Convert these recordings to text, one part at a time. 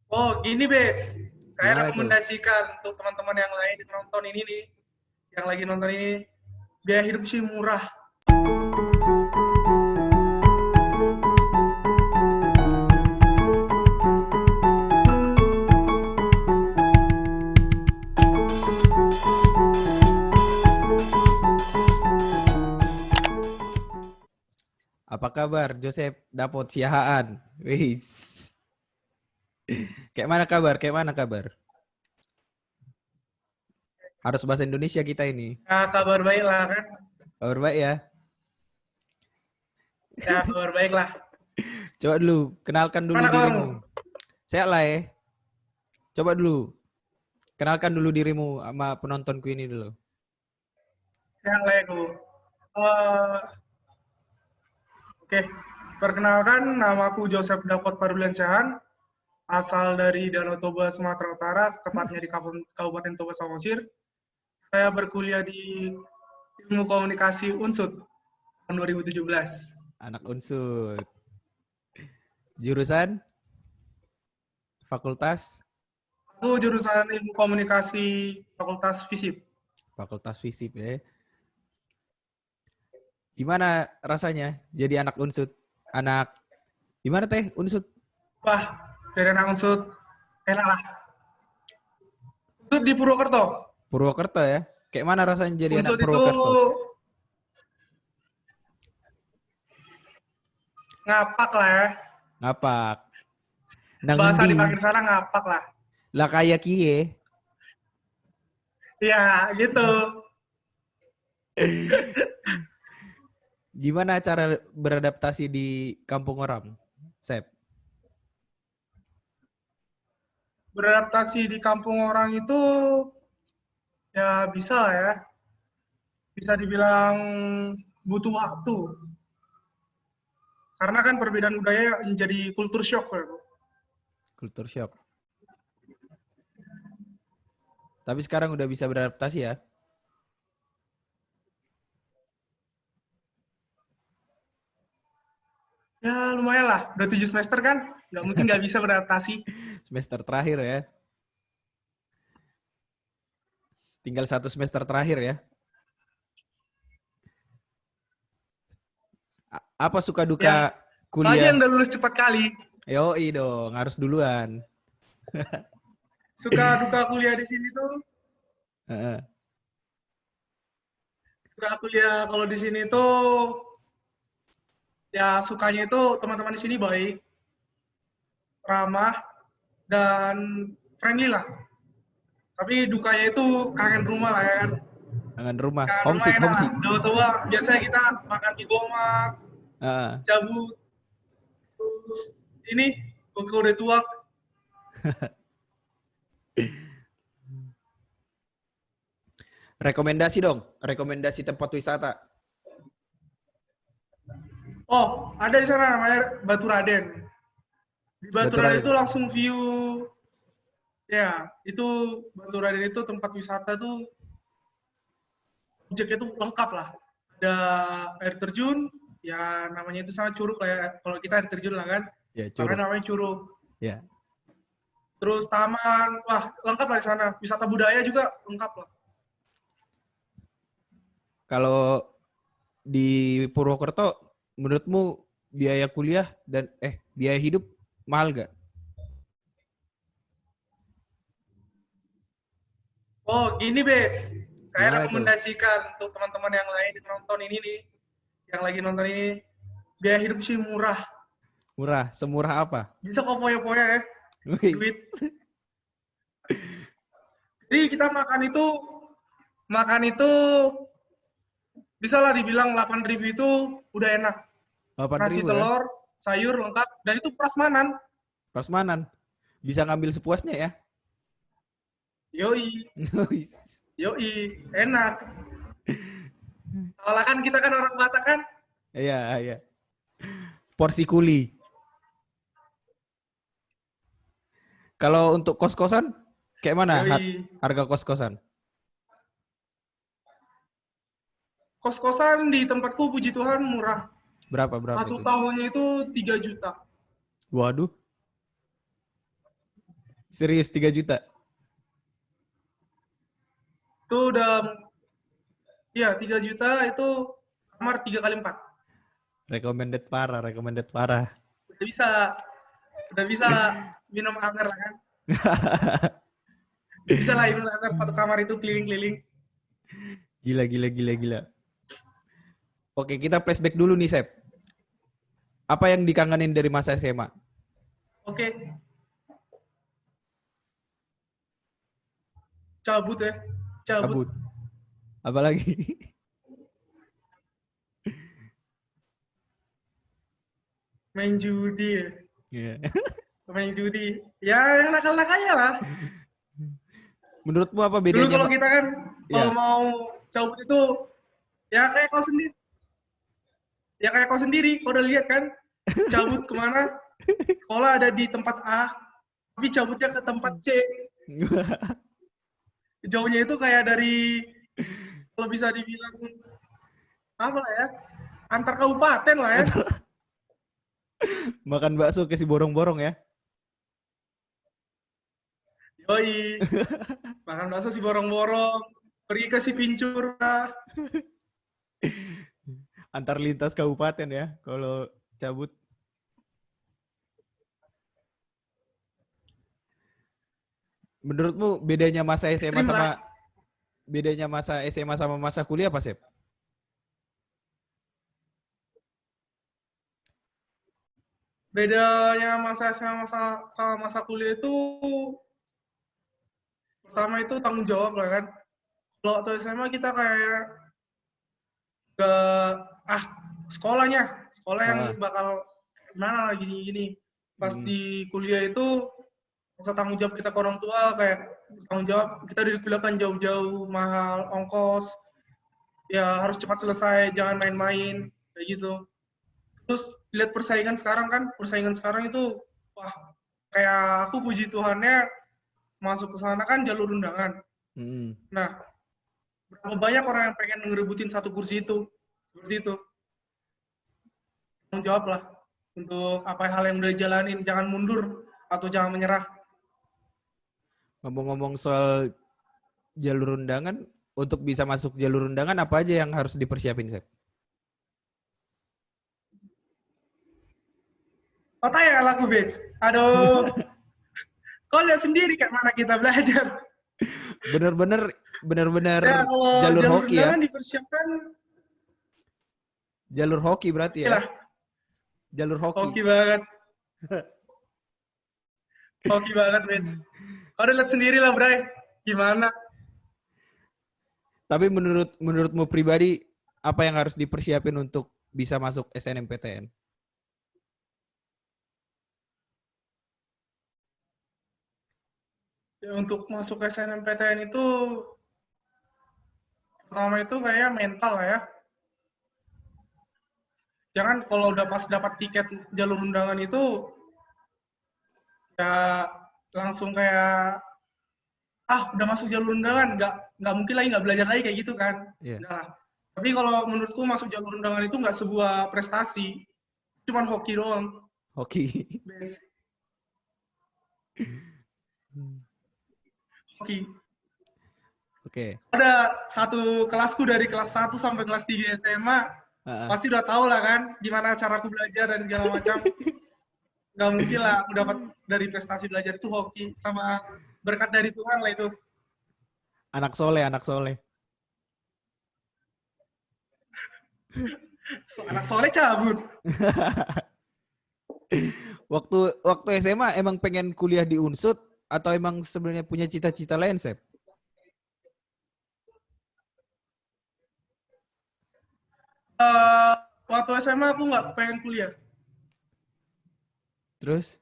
Oh, gini, Bes. Saya Gimana itu? rekomendasikan untuk teman-teman yang lain nonton ini nih, yang lagi nonton ini, biaya hidup sih murah. Apa kabar, Joseph Dapot Siahaan? Wis. Kayak mana kabar? Kayak mana kabar? Harus bahasa Indonesia kita ini. Ya, kabar baik lah kan? Kabar baik ya. Ya, kabar baik lah. Coba dulu, kenalkan dulu Mana kabarmu? dirimu. Sehat lah ya. Coba dulu, kenalkan dulu dirimu sama penontonku ini dulu. Ya, Lego. Eh, Oke, perkenalkan namaku Joseph Dapot Paruliansyah, asal dari Danau Toba, Sumatera Utara, tepatnya di Kabupaten Toba Samosir. Saya berkuliah di Ilmu Komunikasi UNSUD tahun 2017. Anak unsur. Jurusan, fakultas, Aku jurusan Ilmu Komunikasi Fakultas FISIP. fakultas fisip ya. Gimana rasanya jadi anak unsur? Anak, gimana teh unsur? Wah, dari anak UNSUD enak lah. UNSUD di Purwokerto. Purwokerto ya. Kayak mana rasanya jadi anak UNSUD itu Purwokerto? ngapak lah ya. Ngapak. Nang Bahasa di dipanggil sana ngapak lah. lah kayak kie. Ya, gitu. Gimana cara beradaptasi di kampung orang, Sep? Beradaptasi di kampung orang itu ya bisa lah ya. Bisa dibilang butuh waktu. Karena kan perbedaan budaya menjadi kultur shock ya. Culture shock. Tapi sekarang udah bisa beradaptasi ya. Ya lumayan lah, udah 7 semester kan, nggak mungkin nggak bisa beradaptasi. Semester terakhir ya. Tinggal 1 semester terakhir ya. Apa suka Ya, duka apalagi yang kuliah? udah lulus cepat kali. Yoi dong, harus duluan. Suka duka kuliah di sini tuh, Heeh. suka kuliah kalau di sini tuh, ya sukanya itu teman-teman di sini baik, ramah, dan friendly lah. Tapi dukanya itu kangen rumah lah ya kan. Kangen rumah. Kangen rumah Homesick, enak. homesick. Udah tua, biasanya kita makan di Goma, Heeh. cabut, terus ini, udah tua. Rekomendasi dong, rekomendasi tempat wisata. Oh, ada di sana namanya Batu Raden. Di Batu Batu Raden itu Raden. langsung view, ya, itu Batu Raden itu tempat wisata tuh, objeknya tuh lengkap lah. Ada air terjun, ya namanya itu sangat curug lah ya. Kalau kita air terjun lah kan, Ya, sana Curug. namanya curug. Ya. Terus taman, wah lengkap lah di sana. Wisata budaya juga lengkap lah. Kalau di Purwokerto, menurutmu biaya kuliah dan biaya hidup mahal gak? Oh, gini, Bes. Saya Gimana itu? rekomendasikan untuk teman-teman yang lain yang nonton ini nih, yang lagi nonton ini, biaya hidup sih murah. Murah, semurah apa? Bisa kok foya-foya ya, duit. Wis. Jadi kita makan itu bisa lah dibilang 8.000 itu udah enak. Nasi 8.000 ya. telur, sayur lengkap, dan itu prasmanan. Prasmanan. Bisa ngambil sepuasnya ya. Yoi, Wis. yoi, enak. Soalnya kan kita kan orang Batak kan, Iya, iya. Porsi kuli. Kalau untuk kos-kosan, kayak mana yoi. harga kos-kosan? Kos-kosan di tempatku puji Tuhan murah. Berapa Satu itu? tahunnya itu 3 juta. Waduh, Serius 3 juta? Itu udah, ya 3 juta itu kamar 3 kali 4. Recommended parah, recommended parah. Udah bisa minum amer lah kan. Bisa lah minum amer satu kamar itu keliling-keliling. Gila, gila, gila, gila. Oke, kita flashback dulu nih, Sep. Apa yang dikangenin dari masa SMA? Oke, cabut ya. Cabut. Kabut. Apalagi? Main judi ya. Iya. Main judi. Ya yang nakal-nakalnya lah. Menurutmu apa Dulu bedanya? kalau kita kan, kalau Ya. mau cabut itu, ya kayak kau sendiri. Ya kayak kau sendiri, kau udah lihat kan, cabut kemana, sekolah ada di tempat A, tapi cabutnya ke tempat C. Jauhnya itu kayak dari, kalau bisa dibilang, apa lah ya, antar kabupaten lah ya. Makan bakso ke si borong-borong ya. Yoi, makan bakso si borong-borong, pergi ke si pincur lah. Antar lintas kabupaten ya kalau cabut. Menurutmu bedanya masa SMA Ekstrim lah. sama masa kuliah apa, Sep? Bedanya masa SMA sama masa kuliah itu, pertama itu tanggung jawab lah kan. Kalau waktu SMA kita kayak ke sekolah yang Ah, bakal gimana lah gini-gini. Pas mm, di kuliah itu rasa tanggung jawab kita ke orang tua, kayak tanggung jawab kita dari kuliah kan jauh-jauh, mahal ongkos, ya harus cepat selesai, jangan main-main kayak gitu. Terus lihat persaingan sekarang itu, wah, kayak aku puji Tuhannya masuk ke sana kan jalur undangan. mm. Nah, berapa banyak orang yang pengen ngerebutin satu kursi itu, seperti itu. Tanggung jawab lah untuk apa hal yang udah dijalanin, jangan mundur atau jangan menyerah. Ngomong-ngomong soal jalur undangan, untuk bisa masuk jalur undangan apa aja yang harus dipersiapin, Sep? Kota ya lagu Beats. Aduh, kau lihat sendiri kayak mana kita belajar. Bener-bener Ya kalau jalur jalur hoki ya? undangan dipersiapkan, Jalur hoki berarti ya? lah, Jalur hoki. hoki banget. Hoki banget, Beats. Kau udah lihat sendiri lah, Bray. Gimana? Tapi menurutmu pribadi apa yang harus dipersiapin untuk bisa masuk SNMPTN? Ya, untuk masuk SNMPTN itu, pertama itu kayak mental lah ya. Jangan kalau udah pas dapat tiket jalur undangan itu, ya langsung kayak, udah masuk jalur undangan, nggak mungkin lagi nggak belajar lagi kayak gitu kan. Iya. Enggak lah. Tapi kalau menurutku masuk jalur undangan itu nggak sebuah prestasi, cuman hoki doang. Hoki. Hoki. Oke. Ada satu kelasku dari kelas 1 sampai kelas 3 SMA, Ah, pasti udah tahu lah kan gimana cara aku belajar dan segala macam. Nggak mungkin lah aku dapat dari prestasi belajar itu hoki, sama berkat dari Tuhan lah itu. anak soleh, anak soleh. Anak soleh cabut. Waktu SMA emang pengen kuliah di Unsud atau emang sebenarnya punya cita-cita lain, Sep? Eh, Waktu SMA aku nggak pengen kuliah. Terus?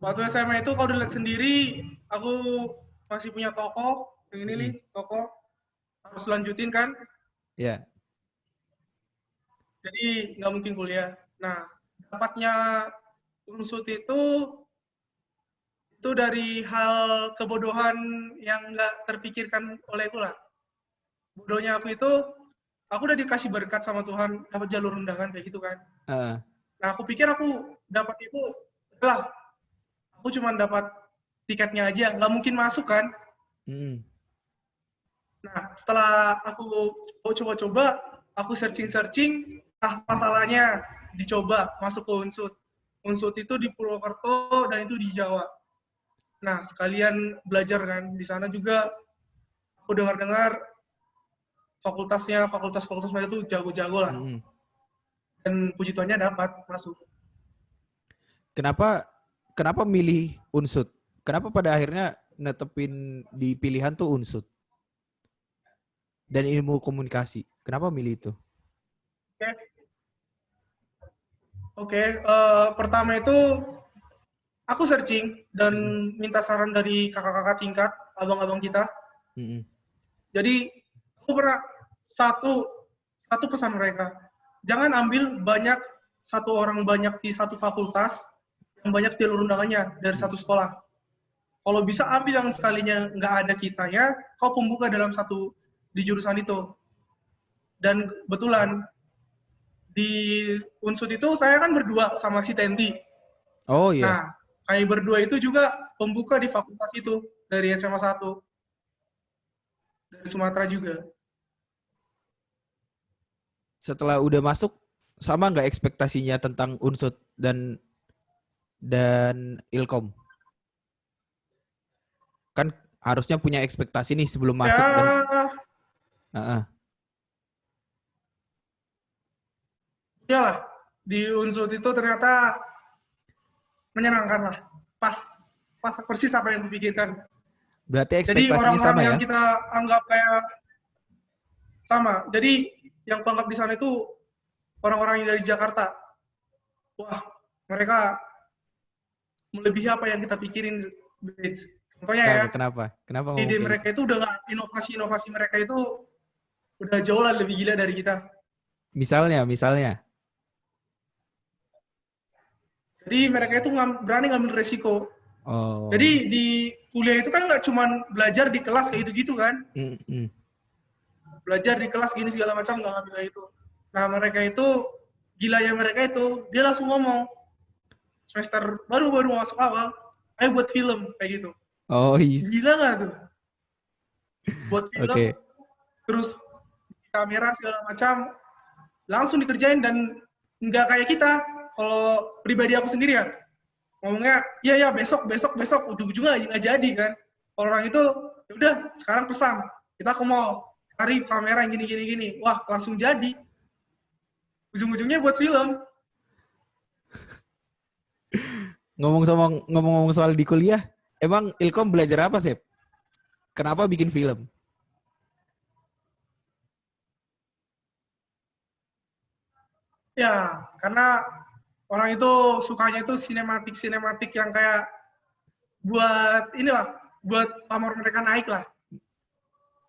Waktu SMA itu kalau dilihat sendiri, aku masih punya toko, yang ini nih, toko, harus lanjutin kan, Ya. jadi nggak mungkin kuliah. Nah, dapatnya unsut itu dari hal kebodohan yang nggak terpikirkan olehku lah. Bodohnya aku udah dikasih berkat sama Tuhan, dapat jalur undangan kayak gitu kan. Ah, Nah, aku pikir aku dapat itu lah, aku cuma dapat tiketnya aja, nggak mungkin masuk kan. Hmm. Nah, setelah aku coba-coba, aku searching-searching, masalahnya dicoba masuk ke Unsut. Unsut itu di Purwokerto dan itu di Jawa. Nah, sekalian belajar kan. Di sana juga aku dengar-dengar fakultas mereka tuh jago-jago lah. Hmm. Dan puji Tuhannya dapat masuk. Kenapa milih Unsut? Kenapa pada akhirnya netepin di pilihan tuh Unsut dan ilmu komunikasi? Kenapa milih itu? Oke. Pertama itu aku searching dan Hmm. minta saran dari kakak-kakak tingkat, abang-abang kita. Hmm. Jadi aku pernah satu pesan mereka, jangan ambil satu orang banyak di satu fakultas, yang banyak jalur undangannya dari satu sekolah. Kalau bisa ambil yang sekalinya nggak ada kitanya, kau pembuka dalam di jurusan itu. Dan kebetulan di Unsut itu saya kan berdua sama si Tenti. Oh iya. Nah, kami berdua itu juga pembuka di fakultas itu dari SMA 1 dari Sumatera juga. Setelah udah masuk, sama nggak ekspektasinya tentang Unsut dan Ilkom? Kan harusnya punya ekspektasi nih sebelum masuk dan Ya, iyalah di Unsut itu ternyata menyenangkan lah. Pas persis apa yang dipikirkan. berarti Jadi ekspektasinya orang-orang sama yang ya? kita anggap kayak sama. Jadi yang kuanggap di sana itu orang-orang yang dari Jakarta. Wah, mereka melebihi apa yang kita pikirin. Contohnya ya, Kenapa? Kenapa? Kenapa ngomong ide kayak gitu? mereka itu udah nggak, inovasi-inovasi mereka itu udah jauh lah lebih gila dari kita. Misalnya. Jadi mereka itu berani ngambil resiko. Oh. Jadi di kuliah itu kan nggak cuma belajar di kelas kayak gitu-gitu kan. Mm-mm. Belajar di kelas gini segala macam nggak ngambil itu. Nah mereka itu, gilanya mereka itu, dia langsung ngomong, semester baru-baru masuk awal, ayo buat film, kayak gitu. Oh, Gila nggak tuh? Buat film, Oke. terus kamera segala macam, langsung dikerjain dan nggak kayak kita. Kalau pribadi aku sendiri ya, ngomongnya, iya ya besok, ujung-ujungnya nggak jadi kan. Kalau orang itu, ya udah sekarang pesan, kita ke mall, cari kamera yang gini, wah langsung jadi. Ujung-ujungnya buat film. Ngomong-ngomong soal di kuliah, emang Ilkom belajar apa sih? Kenapa bikin film? Ya, karena orang itu sukanya itu sinematik yang kayak buat pamor mereka naik lah.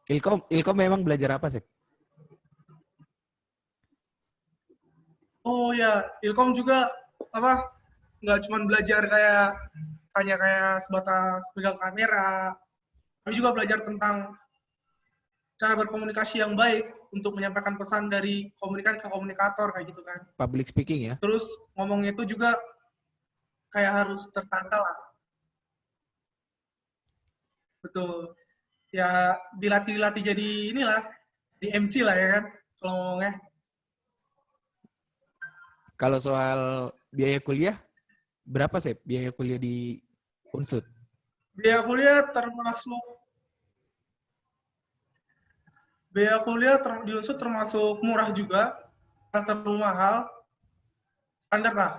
Ilkom memang belajar apa sih? Oh ya, Ilkom juga apa? Nggak cuma belajar kayak sebatas pegang kamera, tapi juga belajar tentang cara berkomunikasi yang baik untuk menyampaikan pesan dari komunikan ke komunikator kayak gitu kan. Public speaking ya? Terus ngomongnya itu juga kayak harus tertata lah. Betul. Ya dilatih jadi inilah, di MC lah ya kan kalau ngomongnya. Kalau soal biaya kuliah, berapa sih biaya kuliah di Unsut? Biaya kuliah termasuk biaya kuliah di Unsur termasuk murah juga, terlalu mahal, standar lah.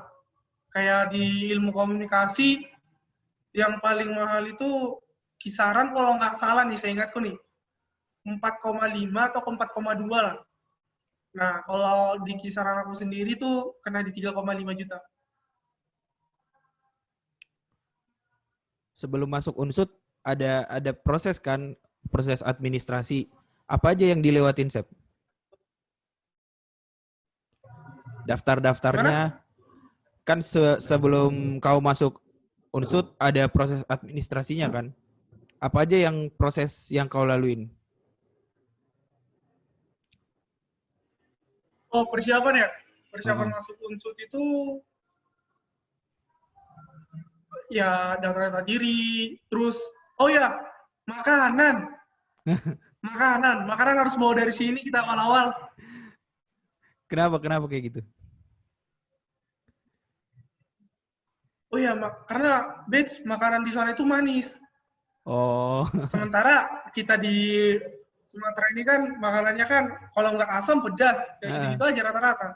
Kayak di ilmu komunikasi yang paling mahal itu kisaran kalau nggak salah nih, saya ingatku nih, 4,5 atau 4,2 lah. Nah, kalau di kisaran aku sendiri tuh kena di 3,5 juta. Sebelum masuk Unsut ada proses kan, proses administrasi. Apa aja yang dilewatin, Sep? Gimana? Daftar-daftarnya kan sebelum kau masuk Unsut ada proses administrasinya kan? Apa aja yang proses yang kau laluin? Oh, persiapan ya? Persiapan Heeh. masuk unsut itu ya data diri, terus oh ya, makanan. Makanan harus bawa dari sini kita awal-awal. Kenapa kayak gitu? Oh ya, karena batch makanan di sana itu manis. Oh, Sementara kita di Sumatera ini kan makanannya kan kalau nggak asam pedas, kayak gitu-gitu aja rata-rata.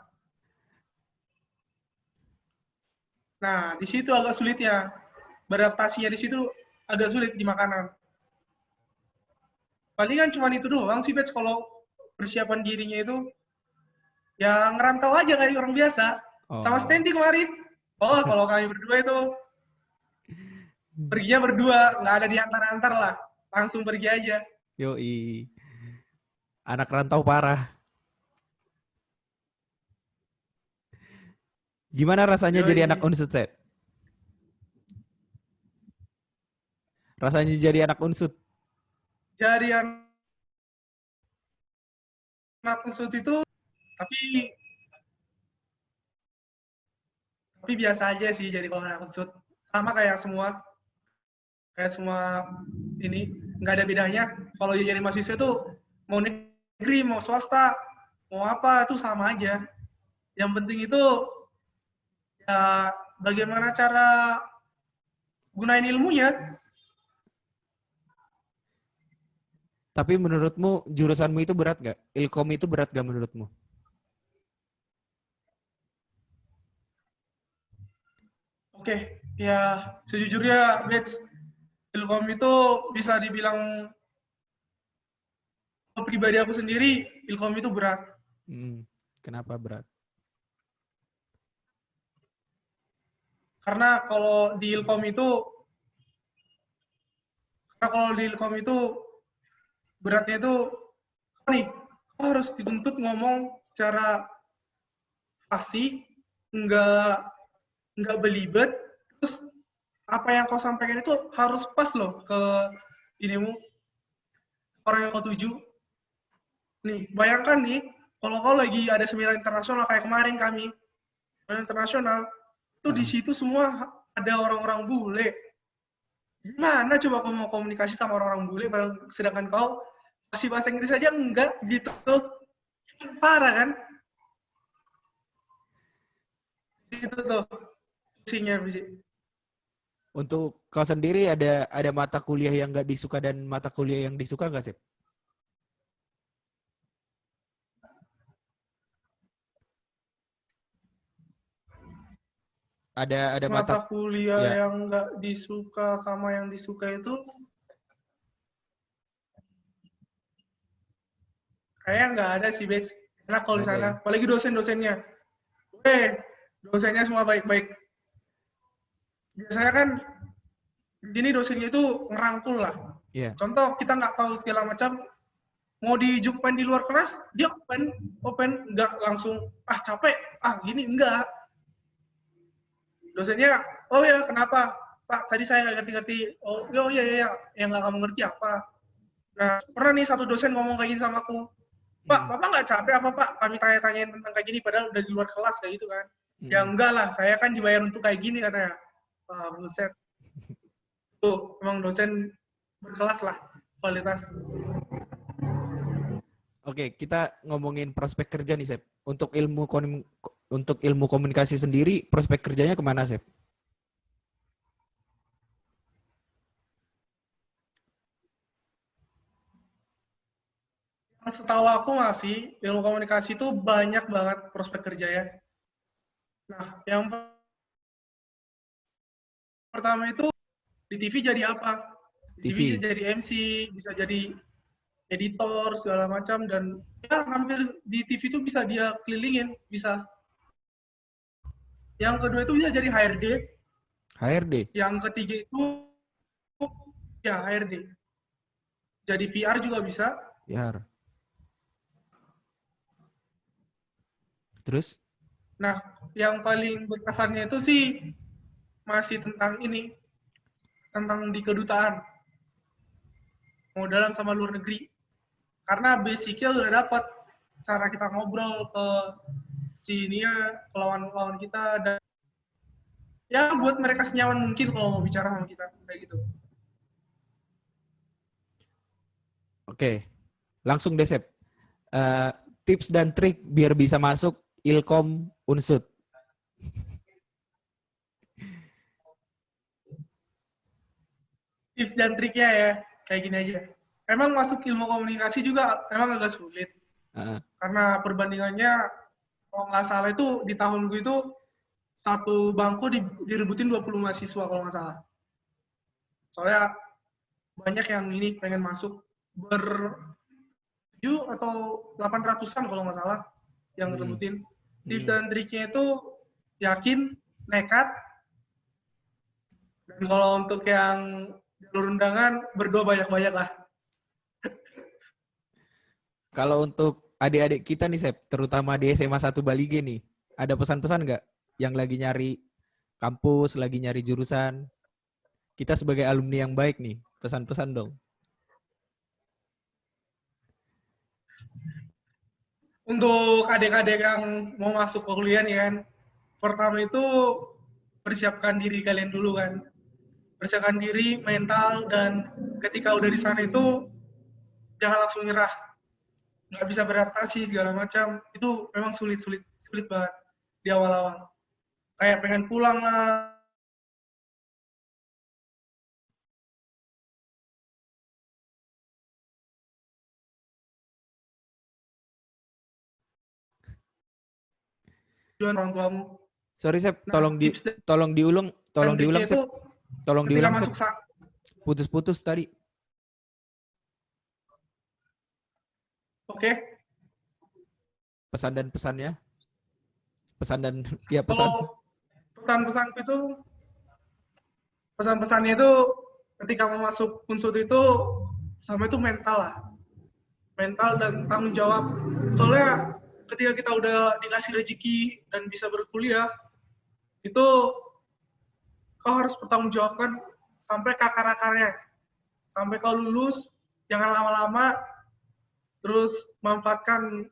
Nah, di situ agak sulitnya. Beradaptasinya di situ agak sulit di makanan. Palingan cuma itu doang sih, batch kalau persiapan dirinya itu ya ngerantau aja kayak orang biasa. Sama oh. Stenti kemarin. Oh, kalau kami berdua itu perginya berdua, nggak ada di antar-antar lah. Langsung pergi aja. Yoi. Anak rantau parah. Gimana rasanya jadi anak Yoi. unsut, Sep? Rasanya jadi anak unsut. Jadi anak unsut itu, tapi biasa aja sih jadi kalau anak unsut. Sama kayak semua ini, nggak ada bedanya. Kalau jadi mahasiswa tuh mau negeri, mau swasta, mau apa, itu sama aja. Yang penting itu ya bagaimana cara gunain ilmunya. Tapi menurutmu jurusanmu itu berat gak? Ilkom itu berat gak menurutmu? Oke, ya sejujurnya, Bets, Ilkom itu bisa dibilang pribadi aku sendiri, Ilkom itu berat. Kenapa berat? Karena kalau di Ilkom itu beratnya itu nih, kau harus dituntut ngomong secara fasih, nggak belibet, terus apa yang kau sampaikan itu harus pas loh ke inimu, orang yang kau tuju. Nih, bayangkan nih, kalau kau lagi ada seminar internasional kayak kemarin kami, seminar internasional, itu di situ semua ada orang-orang bule. Gimana coba kau mau komunikasi sama orang-orang bule, sedangkan kau masih bahasa Inggris aja enggak gitu. Parah kan? Itu tuh pusingnya. Untuk kau sendiri ada mata kuliah yang nggak disuka dan mata kuliah yang disuka nggak sih? Ada Mata kuliah ya. yang nggak disuka sama yang disuka itu kayaknya nggak ada sih, Bex. Enak kalau di Nggak ada sana. ya. Apalagi dosen-dosennya. Dosennya semua baik-baik. Biasanya kan gini dosennya itu ngerangkul lah. Iya. Contoh kita nggak tahu segala macam, mau dijumpain di luar kelas, dia open, nggak langsung capek, gini enggak. Dosennya, oh ya kenapa? Pak, tadi saya nggak ngerti-ngerti. Oh iya, yang nggak kamu ngerti apa? Nah, pernah nih satu dosen ngomong kayak gini sama aku, Pak, Bapak nggak capek apa Pak? Kami tanya-tanyain tentang kayak gini, padahal udah di luar kelas kayak gitu kan. Ya enggak lah, saya kan dibayar untuk kayak gini katanya. Buset. Tuh, emang dosen berkelas lah, kualitas. Oke, kita ngomongin prospek kerja nih, Sep. Untuk ilmu komunikasi sendiri, prospek kerjanya kemana, Sep? Yang setahu aku masih, ilmu komunikasi itu banyak banget prospek kerja ya. Nah, yang pertama itu di TV jadi apa? Di TV bisa TV. jadi MC, bisa jadi editor segala macam, dan ya hampir di TV itu bisa dia kelilingin, bisa. Yang kedua itu bisa jadi HRD, HRD. yang ketiga itu ya HRD. Jadi VR juga bisa. Ya. Terus? Nah, yang paling berkesannya itu sih masih tentang ini, tentang di kedutaan, mau dalam sama luar negeri. Karena basicnya udah dapat cara kita ngobrol ke sini ya, ke lawan-lawan kita, dan Ya buat mereka senyaman mungkin kalau mau bicara sama kita kayak gitu. Oke, langsung deh Sep. Eh, tips dan trik biar bisa masuk Ilkom Unsut. Tips dan triknya ya kayak gini aja. Emang masuk ilmu komunikasi juga emang agak sulit Heeh. karena perbandingannya kalau nggak salah itu di tahun gue itu satu bangku direbutin 20 mahasiswa kalau nggak salah. Soalnya banyak yang ini pengen masuk ber 7 atau 800-an kalau nggak salah yang Hmm. rebutin. Tips Hmm. dan triknya itu yakin, nekat, dan kalau untuk yang jalur undangan berdoa banyak-banyak lah. Kalau untuk adik-adik kita nih Sep, terutama di SMA 1 Bali G nih, ada pesan-pesan nggak yang lagi nyari kampus, lagi nyari jurusan? Kita sebagai alumni yang baik nih, pesan-pesan dong. Untuk adik-adik yang mau masuk ke kuliah nih kan, pertama itu persiapkan diri kalian dulu kan. Persiapkan diri, mental, dan ketika udah di sana itu jangan langsung nyerah. Nggak bisa beradaptasi segala macam. Itu memang sulit banget di awal-awal. Kayak pengen pulang lah, tujuan orang tuamu. Sorry Sep, Nah, tips tolong diulang, dan tolong diulang triknya Sep. itu Tolong ketika diulang Sep. masuk Putus-putus tadi. oke. Pesan dan pesannya. Pesan dan ya pesan. Kalau pesan-pesanku itu pesan-pesannya itu ketika mau masuk unsur itu sama itu mental lah, mental dan tanggung jawab. Soalnya ketika kita udah dikasih rezeki dan bisa berkuliah itu kau harus bertanggung jawabkan sampai ke akar-akarnya, sampai kau lulus. Jangan lama-lama, terus manfaatkan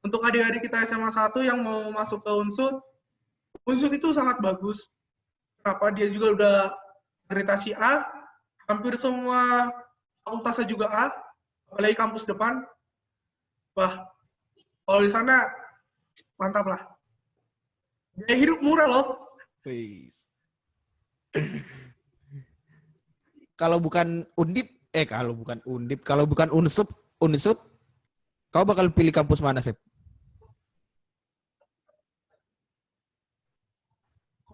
untuk adik-adik kita SMA 1 yang mau masuk ke unsur. Unsur itu sangat bagus. Kenapa? Dia juga udah akreditasi A, hampir semua fakultasnya juga A, apalagi kampus depan. Wah, kalau di sana mantap lah. Biaya hidup murah loh. Wis. Kalau bukan Undip, kalau bukan Unsut, kau bakal pilih kampus mana, Sep?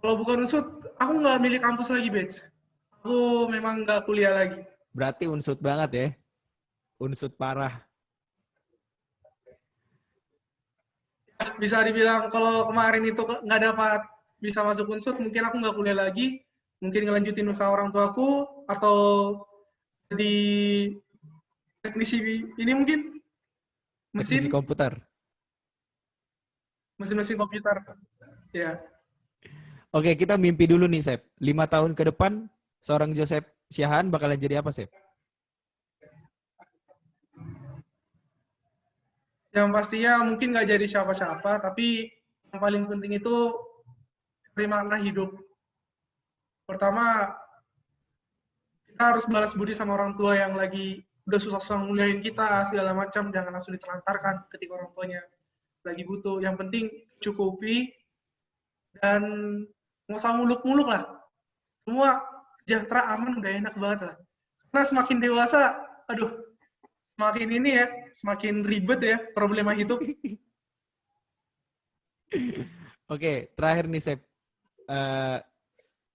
Kalau bukan unsur, aku nggak milih kampus lagi, Bets. Aku memang nggak kuliah lagi. Berarti Unsut banget ya. Unsut parah. Bisa dibilang kalau kemarin itu nggak dapat bisa masuk unsur, mungkin aku nggak kuliah lagi. Mungkin ngelanjutin usaha orang tuaku, atau di teknisi ini mungkin Teknisi mesin komputer. mesin komputer. Ya. Oke, kita mimpi dulu nih, Sep. 5 tahun ke depan, seorang Joseph Siahaan bakalan jadi apa, Sep? Yang pastinya mungkin nggak jadi siapa-siapa, tapi yang paling penting itu terima makna hidup. Pertama, kita harus balas budi sama orang tua yang lagi udah susah-susah nguliahin kita, segala macam, jangan langsung ditelantarkan ketika orang tuanya lagi butuh. Yang penting cukupi, dan nggak usah muluk-muluk lah. Semua sejahtera, aman, udah enak banget lah. Karena semakin dewasa, aduh, semakin ini ya, semakin ribet ya problema hidup. Oke, terakhir nih, Sep.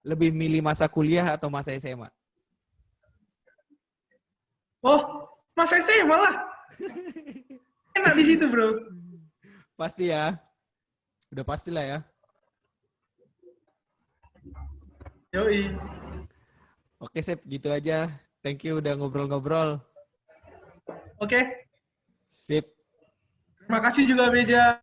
Lebih milih masa kuliah atau masa SMA? Oh, Mas SMA lah. Enak di situ, bro. Pasti ya. Udah pastilah ya. Yoi. Oke, Sep. Gitu aja. Thank you udah ngobrol-ngobrol. Oke. Sip. Terima kasih juga, Beja.